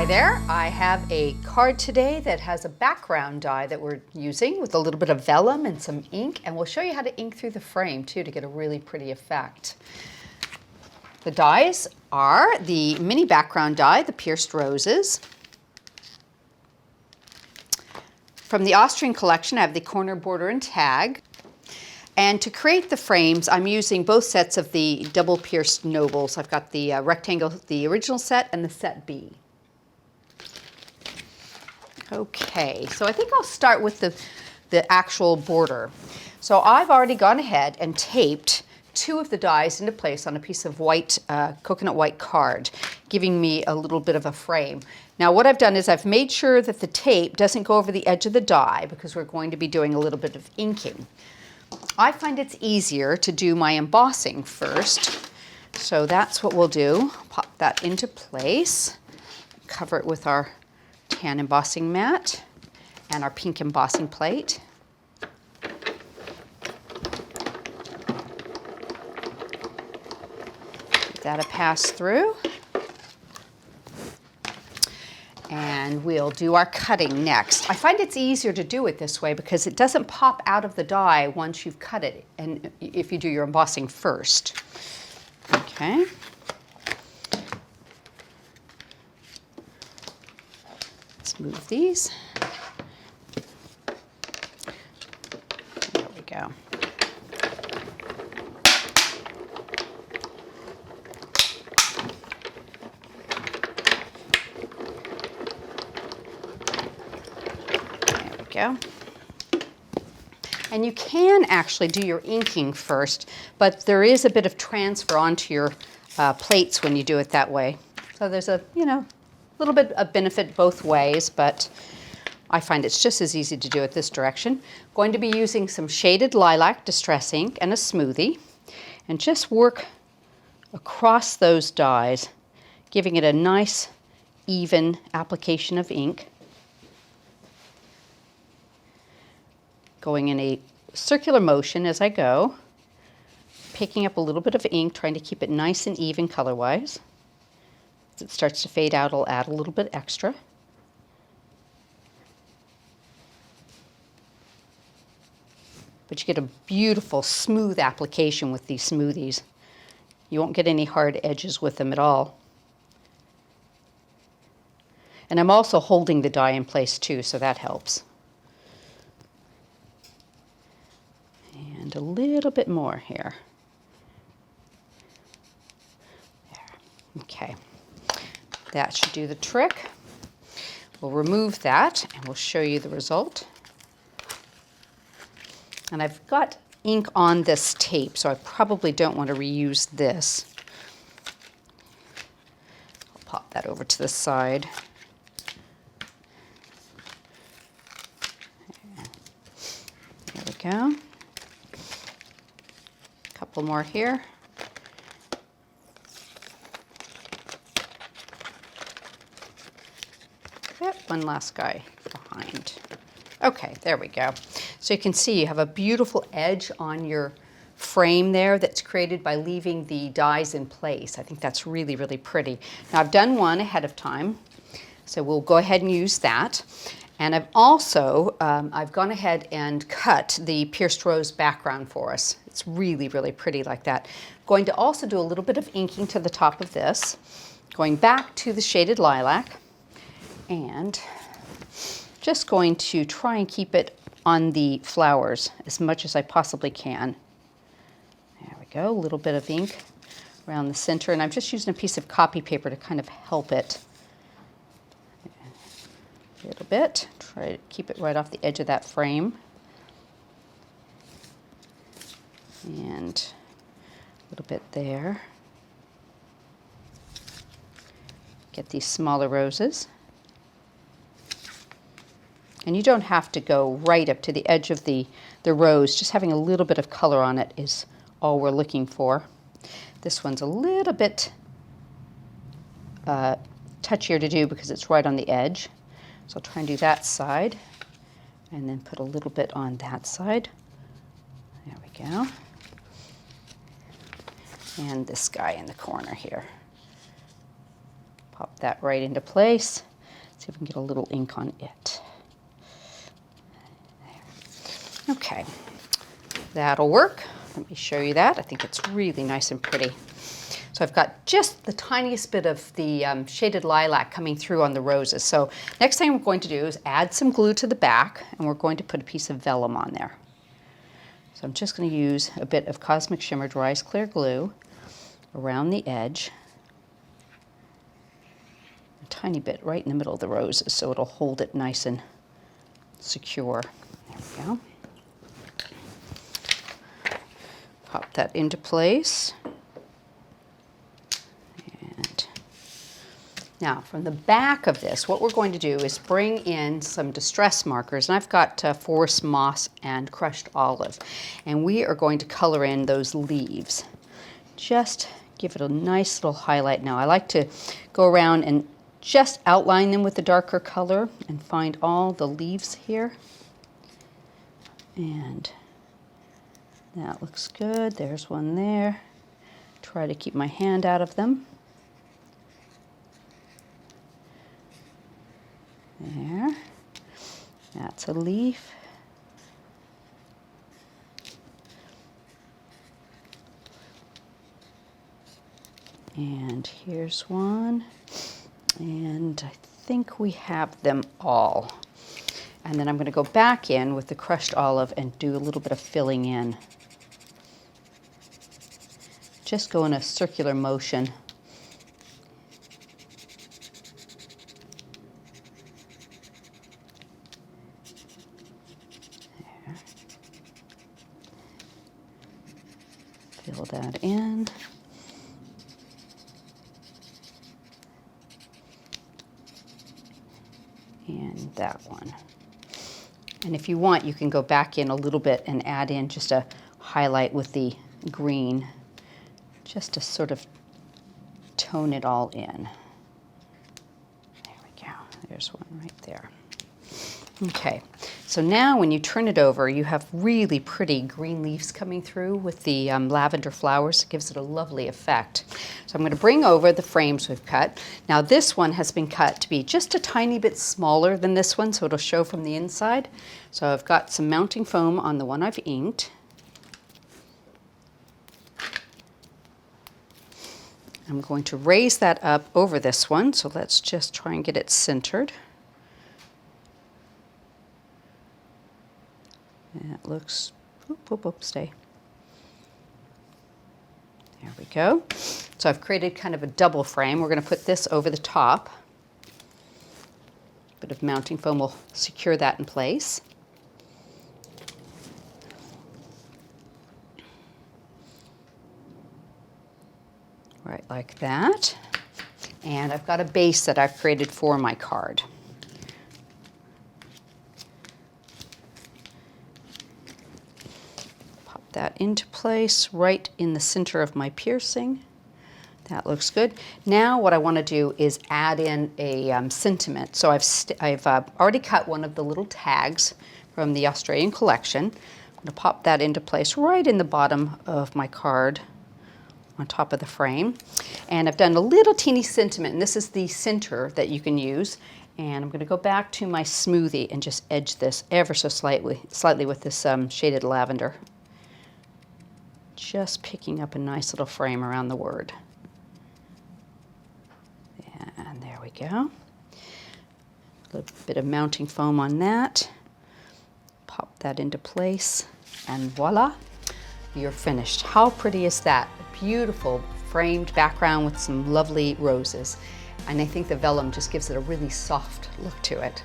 Hi there, I have a card today that has a background die that we're using with a little bit of vellum and some ink, and we'll show you how to ink through the frame too to get a really pretty effect. The dies are the mini background die, the pierced roses. From the Austrian collection, I have the corner border and tag. And to create the frames, I'm using both sets of the double pierced nobles. I've got the rectangle, the original set, and the set B. Okay, so I think I'll start with the actual border. So I've already gone ahead and taped two of the dies into place on a piece of white, coconut white card, giving me a little bit of a frame. Now what I've done is I've made sure that the tape doesn't go over the edge of the die because we're going to be doing a little bit of inking. I find it's easier to do my embossing first, so that's what we'll do. Pop that into place, cover it with our tan embossing mat and our pink embossing plate. Give that a pass through. And we'll do our cutting next. I find it's easier to do it this way because it doesn't pop out of the die once you've cut it, and if you do your embossing first. Okay. Let's move these. There we go. Go. And you can actually do your inking first, but there is a bit of transfer onto your plates when you do it that way. So there's a, little bit of benefit both ways, but I find it's just as easy to do it this direction. Going to be using some shaded lilac distress ink and a smoothie, and just work across those dies, giving it a nice, even application of ink. Going in a circular motion as I go, picking up a little bit of ink, trying to keep it nice and even color-wise. As it starts to fade out, I'll add a little bit extra. But you get a beautiful, smooth application with these smoothies. You won't get any hard edges with them at all. And I'm also holding the die in place too, so that helps. And a little bit more here. There. Okay. That should do the trick. We'll remove that and we'll show you the result. And I've got ink on this tape, so I probably don't want to reuse this. I'll pop that over to the side. There we go. Couple more here. Yep, one last guy behind. Okay, there we go. So you can see you have a beautiful edge on your frame there that's created by leaving the dies in place. I think that's really, really pretty. Now I've done one ahead of time, so we'll go ahead and use that. And I've also, I've gone ahead and cut the pierced rose background for us. It's really, really pretty like that. Going to also do a little bit of inking to the top of this, going back to the shaded lilac, and just going to try and keep it on the flowers as much as I possibly can. There we go, a little bit of ink around the center, and I'm just using a piece of copy paper to kind of help it. A little bit, try to keep it right off the edge of that frame. And a little bit there. Get these smaller roses. And you don't have to go right up to the edge of the rose. Just having a little bit of color on it is all we're looking for. This one's a little bit touchier to do because it's right on the edge. So I'll try and do that side and then put a little bit on that side. There we go. And this guy in the corner here. Pop that right into place. See if we can get a little ink on it. There. Okay, that'll work. Let me show you that. I think it's really nice and pretty. So I've got just the tiniest bit of the shaded lilac coming through on the roses. So next thing we're going to do is add some glue to the back, and we're going to put a piece of vellum on there. So I'm just going to use a bit of Cosmic Shimmer Dry's Clear Glue around the edge. A tiny bit right in the middle of the roses so it'll hold it nice and secure. There we go. Pop that into place. And now from the back of this, what we're going to do is bring in some distress markers. And I've got Forest Moss and Crushed Olive. And we are going to color in those leaves. Just give it a nice little highlight. Now I like to go around and just outline them with the darker color and find all the leaves here. And that looks good. There's one there. Try to keep my hand out of them. There. That's a leaf. And here's one. And I think we have them all. And then I'm going to go back in with the crushed olive and do a little bit of filling in. Just go in a circular motion. There. Fill that in. And that one. And if you want, you can go back in a little bit and add in just a highlight with the green, just to sort of tone it all in. There we go. There's one right there. Okay, so now when you turn it over, you have really pretty green leaves coming through with the lavender flowers. It gives it a lovely effect. So I'm going to bring over the frames we've cut. Now this one has been cut to be just a tiny bit smaller than this one, so it'll show from the inside. So I've got some mounting foam on the one I've inked. I'm going to raise that up over this one, so let's just try and get it centered. That looks, stay. There we go. So I've created kind of a double frame. We're going to put this over the top. A bit of mounting foam will secure that in place. Right like that. And I've got a base that I've created for my card. That into place right in the center of my piercing. That looks good. Now what I want to do is add in a sentiment. So I've already cut one of the little tags from the Australian collection. I'm going to pop that into place right in the bottom of my card on top of the frame. And I've done a little teeny sentiment, and this is the center that you can use. And I'm going to go back to my smoothie and just edge this ever so slightly with this shaded lavender. Just picking up a nice little frame around the word. And there we go. A little bit of mounting foam on that. Pop that into place, and voila, you're finished. How pretty is that? A beautiful framed background with some lovely roses. And I think the vellum just gives it a really soft look to it.